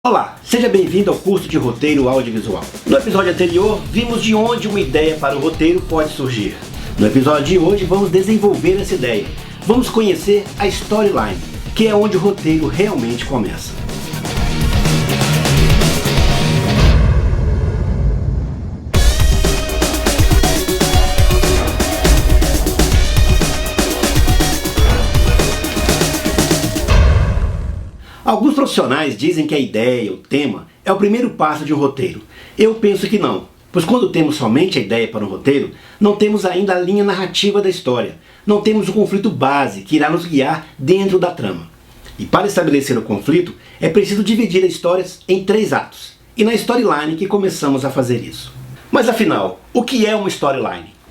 Olá, seja bem-vindo ao curso de roteiro audiovisual. No episódio anterior, vimos de onde uma ideia para o roteiro pode surgir. No episódio de hoje, vamos desenvolver essa ideia. Vamos conhecer a storyline, que é onde o roteiro realmente começa. Alguns profissionais dizem que a ideia, o tema, é o primeiro passo de um roteiro. Eu penso que não, pois quando temos somente a ideia para um roteiro, não temos ainda a linha narrativa da história, não temos o conflito base que irá nos guiar dentro da trama. E para estabelecer o conflito, é preciso dividir as histórias em 3 atos, e na storyline que começamos a fazer isso. Mas afinal, o que é uma storyline?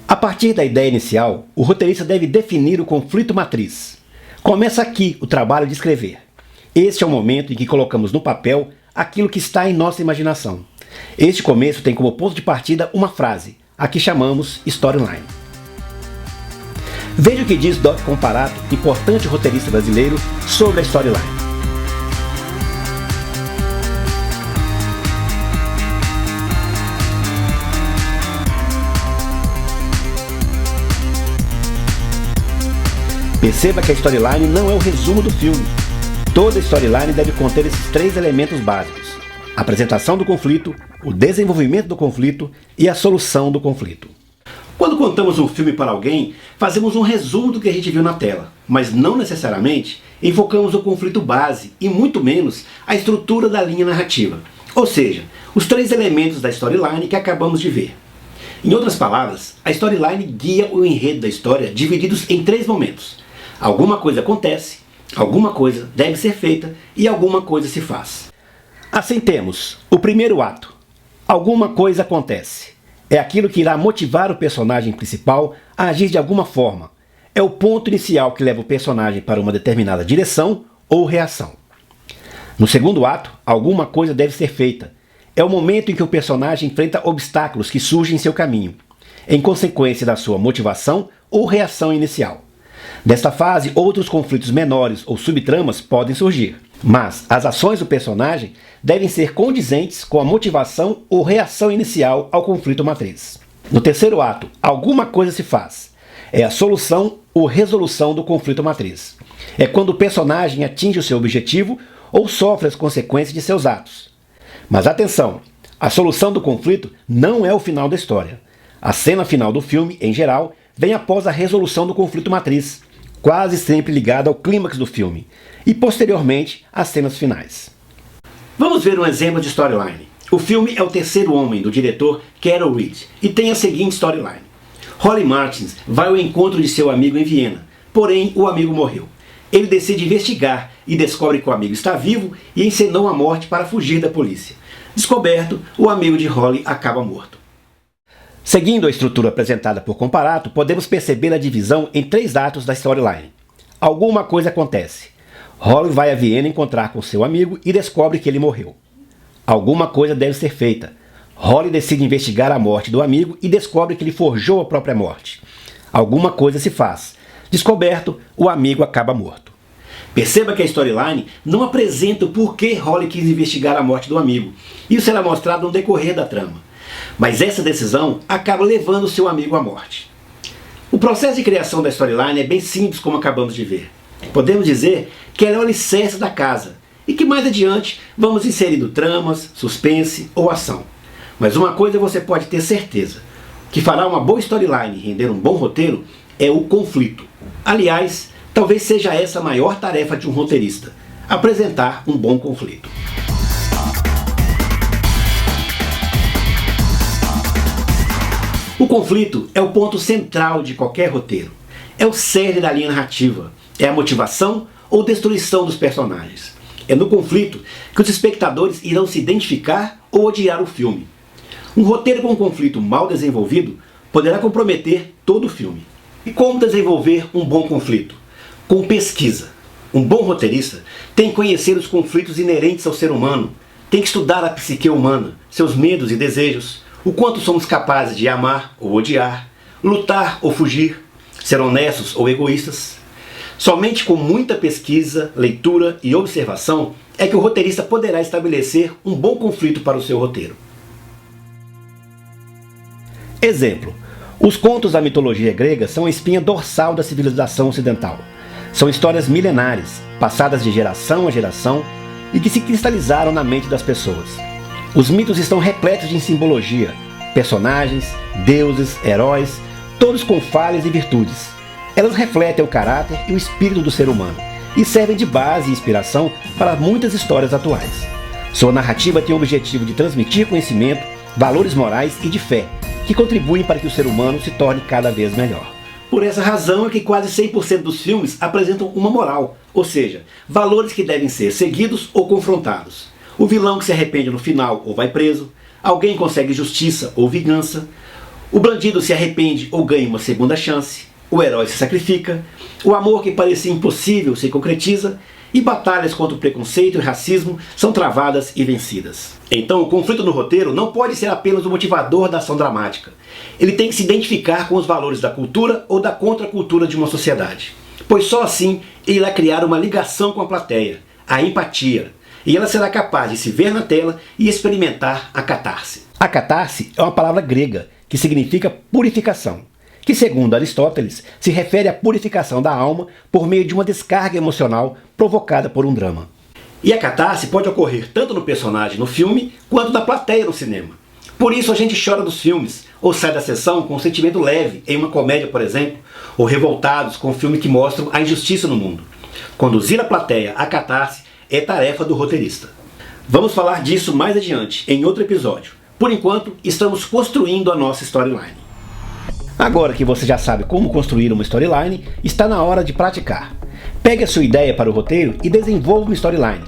A partir da ideia inicial, o roteirista deve definir o conflito matriz. Começa aqui o trabalho de escrever. Este é o momento em que colocamos no papel aquilo que está em nossa imaginação. Este começo tem como ponto de partida uma frase, a que chamamos storyline. Veja o que diz Doc Comparato, importante roteirista brasileiro, sobre a storyline. Perceba que a storyline não é o resumo do filme. Toda storyline deve conter esses 3 elementos básicos: a apresentação do conflito, o desenvolvimento do conflito e a solução do conflito. Quando contamos um filme para alguém, fazemos um resumo do que a gente viu na tela, mas não necessariamente enfocamos o conflito base e muito menos a estrutura da linha narrativa, ou seja, os 3 elementos da storyline que acabamos de ver. Em outras palavras, a storyline guia o enredo da história divididos em 3 momentos. Alguma coisa acontece, alguma coisa deve ser feita e alguma coisa se faz. Assim temos o primeiro ato. Alguma coisa acontece. É aquilo que irá motivar o personagem principal a agir de alguma forma. É o ponto inicial que leva o personagem para uma determinada direção ou reação. No segundo ato, alguma coisa deve ser feita. É o momento em que o personagem enfrenta obstáculos que surgem em seu caminho, em consequência da sua motivação ou reação inicial. Desta fase, outros conflitos menores ou subtramas podem surgir, mas as ações do personagem devem ser condizentes com a motivação ou reação inicial ao conflito matriz. No terceiro ato, alguma coisa se faz. É a solução ou resolução do conflito matriz. É quando o personagem atinge o seu objetivo ou sofre as consequências de seus atos. Mas atenção, a solução do conflito não é o final da história. A cena final do filme, em geral, vem após a resolução do conflito matriz, quase sempre ligada ao clímax do filme, e posteriormente às cenas finais. Vamos ver um exemplo de storyline. O filme é O Terceiro Homem, do diretor Carol Reed, e tem a seguinte storyline. Holly Martins vai ao encontro de seu amigo em Viena, porém o amigo morreu. Ele decide investigar e descobre que o amigo está vivo e encenou a morte para fugir da polícia. Descoberto, o amigo de Holly acaba morto. Seguindo a estrutura apresentada por Comparato, podemos perceber a divisão em 3 atos da storyline. Alguma coisa acontece. Holly vai a Viena encontrar com seu amigo e descobre que ele morreu. Alguma coisa deve ser feita. Holly decide investigar a morte do amigo e descobre que ele forjou a própria morte. Alguma coisa se faz. Descoberto, o amigo acaba morto. Perceba que a storyline não apresenta o porquê Holly quis investigar a morte do amigo. Isso será mostrado no decorrer da trama. Mas essa decisão acaba levando seu amigo à morte. O processo de criação da storyline é bem simples, como acabamos de ver. Podemos dizer que ela é o alicerce da casa e que mais adiante vamos inserindo tramas, suspense ou ação. Mas uma coisa você pode ter certeza, que fará uma boa storyline e render um bom roteiro é o conflito. Aliás, talvez seja essa a maior tarefa de um roteirista, apresentar um bom conflito. O conflito é o ponto central de qualquer roteiro. É o cerne da linha narrativa. É a motivação ou destruição dos personagens. É no conflito que os espectadores irão se identificar ou odiar o filme. Um roteiro com um conflito mal desenvolvido poderá comprometer todo o filme. E como desenvolver um bom conflito? Com pesquisa. Um bom roteirista tem que conhecer os conflitos inerentes ao ser humano, tem que estudar a psique humana, seus medos e desejos, o quanto somos capazes de amar ou odiar, lutar ou fugir, ser honestos ou egoístas? Somente com muita pesquisa, leitura e observação é que o roteirista poderá estabelecer um bom conflito para o seu roteiro. Exemplo: os contos da mitologia grega são a espinha dorsal da civilização ocidental. São histórias milenares, passadas de geração a geração e que se cristalizaram na mente das pessoas. Os mitos estão repletos de simbologia, personagens, deuses, heróis, todos com falhas e virtudes. Elas refletem o caráter e o espírito do ser humano e servem de base e inspiração para muitas histórias atuais. Sua narrativa tem o objetivo de transmitir conhecimento, valores morais e de fé, que contribuem para que o ser humano se torne cada vez melhor. Por essa razão é que quase 100% dos filmes apresentam uma moral, ou seja, valores que devem ser seguidos ou confrontados. O vilão que se arrepende no final ou vai preso, alguém consegue justiça ou vingança, o bandido se arrepende ou ganha uma segunda chance, o herói se sacrifica, o amor que parecia impossível se concretiza e batalhas contra o preconceito e racismo são travadas e vencidas. Então o conflito no roteiro não pode ser apenas o motivador da ação dramática. Ele tem que se identificar com os valores da cultura ou da contracultura de uma sociedade. Pois só assim ele irá criar uma ligação com a plateia, a empatia, e ela será capaz de se ver na tela e experimentar a catarse. A catarse é uma palavra grega que significa purificação, que segundo Aristóteles se refere à purificação da alma por meio de uma descarga emocional provocada por um drama. E a catarse pode ocorrer tanto no personagem no filme quanto na plateia no cinema. Por isso a gente chora dos filmes, ou sai da sessão com um sentimento leve em uma comédia, por exemplo, ou revoltados com filmes que mostram a injustiça no mundo. Conduzir a plateia à catarse é tarefa do roteirista. Vamos falar disso mais adiante, em outro episódio. Por enquanto, estamos construindo a nossa storyline. Agora que você já sabe como construir uma storyline, está na hora de praticar. Pegue a sua ideia para o roteiro e desenvolva uma storyline.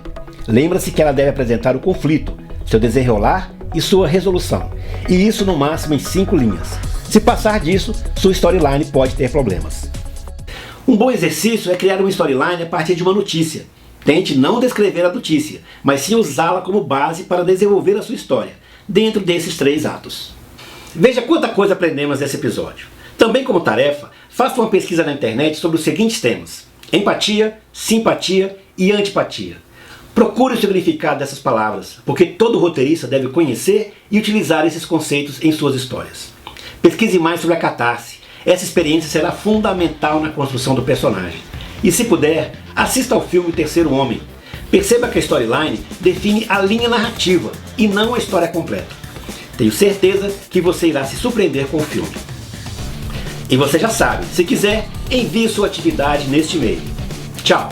Lembra-se que ela deve apresentar o conflito, seu desenrolar e sua resolução. E isso no máximo em 5 linhas. Se passar disso, sua storyline pode ter problemas. Um bom exercício é criar uma storyline a partir de uma notícia. Tente não descrever a notícia, mas sim usá-la como base para desenvolver a sua história, dentro desses 3 atos. Veja quanta coisa aprendemos nesse episódio. Também como tarefa, faça uma pesquisa na internet sobre os seguintes temas: empatia, simpatia e antipatia. Procure o significado dessas palavras, porque todo roteirista deve conhecer e utilizar esses conceitos em suas histórias. Pesquise mais sobre a catarse. Essa experiência será fundamental na construção do personagem. E se puder, assista ao filme O Terceiro Homem. Perceba que a storyline define a linha narrativa e não a história completa. Tenho certeza que você irá se surpreender com o filme. E você já sabe, se quiser, envie sua atividade neste e-mail. Tchau!